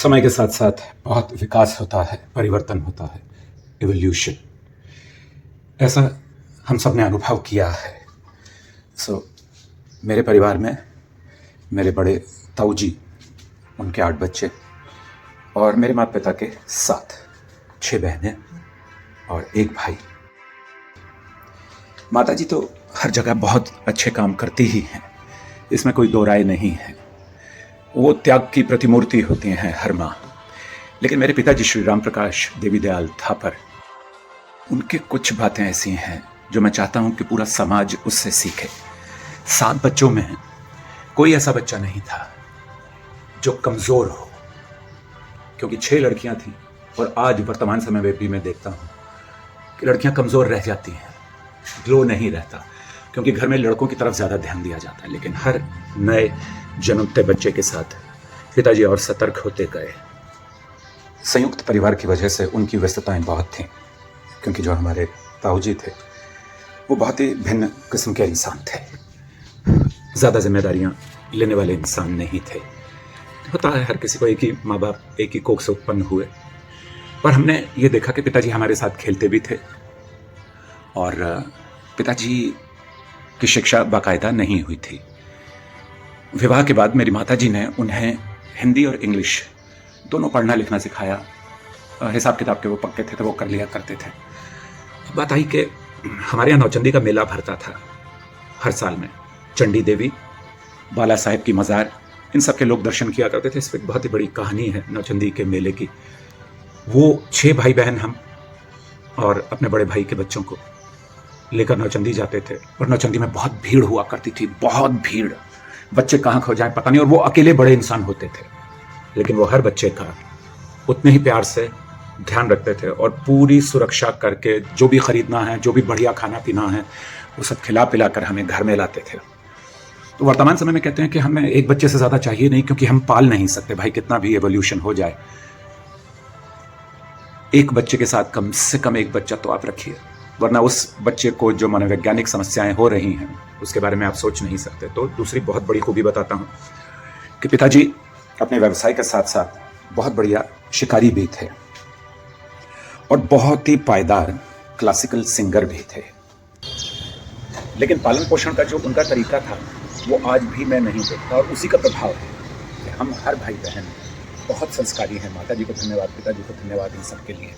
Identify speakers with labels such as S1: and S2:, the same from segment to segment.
S1: समय के साथ साथ बहुत विकास होता है, परिवर्तन होता है, इवोल्यूशन। ऐसा हम सब ने अनुभव किया है। मेरे परिवार में मेरे बड़े ताऊ जी, उनके 8 बच्चे और मेरे माता पिता के 7, 6 बहनें और 1 भाई। माता जी तो हर जगह बहुत अच्छे काम करती ही हैं, इसमें कोई दो राय नहीं है। वो त्याग की प्रतिमूर्ति होती हैं हर माँ। लेकिन मेरे पिताजी श्री राम प्रकाश देवी दयाल थापर, उनके कुछ बातें ऐसी हैं जो मैं चाहता हूं कि पूरा समाज उससे सीखे। 7 बच्चों में कोई ऐसा बच्चा नहीं था जो कमजोर हो, क्योंकि 6 लड़कियां थीं और आज वर्तमान समय में भी मैं देखता हूं कि लड़कियां कमजोर रह जाती हैं, ग्लो नहीं रहता, क्योंकि घर में लड़कों की तरफ ज्यादा ध्यान दिया जाता है। लेकिन हर नए जन्मते बच्चे के साथ पिताजी और सतर्क होते गए। संयुक्त परिवार की वजह से उनकी व्यस्तताएं बहुत थीं, क्योंकि जो हमारे ताऊजी थे वो बहुत ही भिन्न किस्म के इंसान थे, ज़्यादा जिम्मेदारियां लेने वाले इंसान नहीं थे। होता है हर किसी को, एक ही माँ बाप एक ही कोख से उत्पन्न हुए। पर हमने ये देखा कि पिताजी हमारे साथ खेलते भी थे और पिताजी की शिक्षा बाकायदा नहीं हुई थी। विवाह के बाद मेरी माताजी ने उन्हें हिंदी और इंग्लिश दोनों पढ़ना लिखना सिखाया। हिसाब किताब के वो पक्के थे तो वो कर लिया करते थे। बात आई कि हमारे यहाँ नौचंदी का मेला भरता था हर साल में। चंडी देवी, बाला साहेब की मज़ार, इन सब के लोग दर्शन किया करते थे। इस पर एक बहुत ही बड़ी कहानी है नौचंदी के मेले की। वो 6 भाई बहन हम और अपने बड़े भाई के बच्चों को लेकर नौचंदी जाते थे और नौचंदी में बहुत भीड़ हुआ करती थी, बहुत भीड़। बच्चे कहाँ खो जाए पता नहीं। और वो अकेले बड़े इंसान होते थे, लेकिन वो हर बच्चे का उतने ही प्यार से ध्यान रखते थे और पूरी सुरक्षा करके जो भी खरीदना है, जो भी बढ़िया खाना पीना है, वो सब खिला पिला कर हमें घर में लाते थे। तो वर्तमान समय में कहते हैं कि हमें एक बच्चे से ज़्यादा चाहिए नहीं, क्योंकि हम पाल नहीं सकते। भाई कितना भी एवोल्यूशन हो जाए, एक बच्चे के साथ कम से कम एक बच्चा तो आप रखिए, वरना उस बच्चे को जो मनोवैज्ञानिक समस्याएं हो रही हैं उसके बारे में आप सोच नहीं सकते। तो दूसरी बहुत बड़ी खूबी बताता हूँ कि पिताजी अपने व्यवसाय के साथ साथ बहुत बढ़िया शिकारी भी थे और बहुत ही पायदार क्लासिकल सिंगर भी थे। लेकिन पालन पोषण का जो उनका तरीका था वो आज भी मैं नहीं देखता, और उसी का प्रभाव है कि हम हर भाई बहन बहुत संस्कारी हैं। माता जी को धन्यवाद, पिताजी को धन्यवाद इन सब के लिए।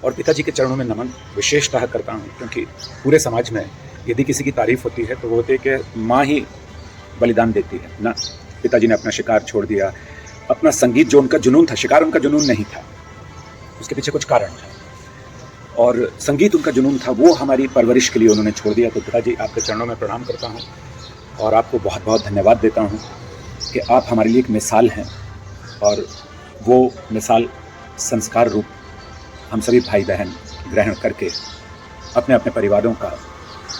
S1: और पिताजी के चरणों में नमन विशेषतः करता हूँ, क्योंकि पूरे समाज में यदि किसी की तारीफ होती है तो वो होती है कि माँ ही बलिदान देती है ना। पिताजी ने अपना शिकार छोड़ दिया, अपना संगीत जो उनका जुनून था, शिकार उनका जुनून नहीं था, उसके पीछे कुछ कारण था, और संगीत उनका जुनून था, वो हमारी परवरिश के लिए उन्होंने छोड़ दिया। तो पिताजी आपके चरणों में प्रणाम करता हूँ और आपको बहुत बहुत धन्यवाद देता हूँ कि आप हमारे लिए एक मिसाल हैं, और वो मिसाल संस्कार रूप हम सभी भाई बहन ग्रहण करके अपने अपने परिवारों का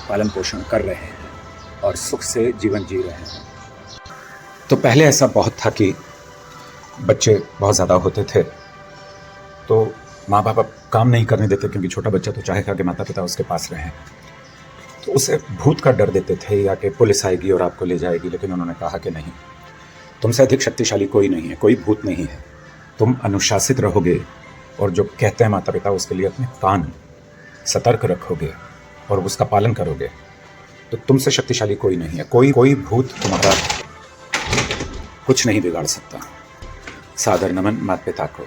S1: पालन पोषण कर रहे हैं और सुख से जीवन जी रहे हैं। तो पहले ऐसा बहुत था कि बच्चे बहुत ज़्यादा होते थे तो माँ बाप अब काम नहीं करने देते, क्योंकि छोटा बच्चा तो चाहेगा कि माता पिता उसके पास रहें। तो उसे भूत का डर देते थे या कि पुलिस आएगी और आपको ले जाएगी। लेकिन उन्होंने कहा कि नहीं, तुमसे अधिक शक्तिशाली कोई नहीं है, कोई भूत नहीं है। तुम अनुशासित रहोगे और जो कहते हैं माता पिता उसके लिए अपने कान सतर्क रखोगे और उसका पालन करोगे, तो तुमसे शक्तिशाली कोई नहीं है। कोई भूत तुम्हारा कुछ नहीं बिगाड़ सकता। सादर नमन माता पिता को।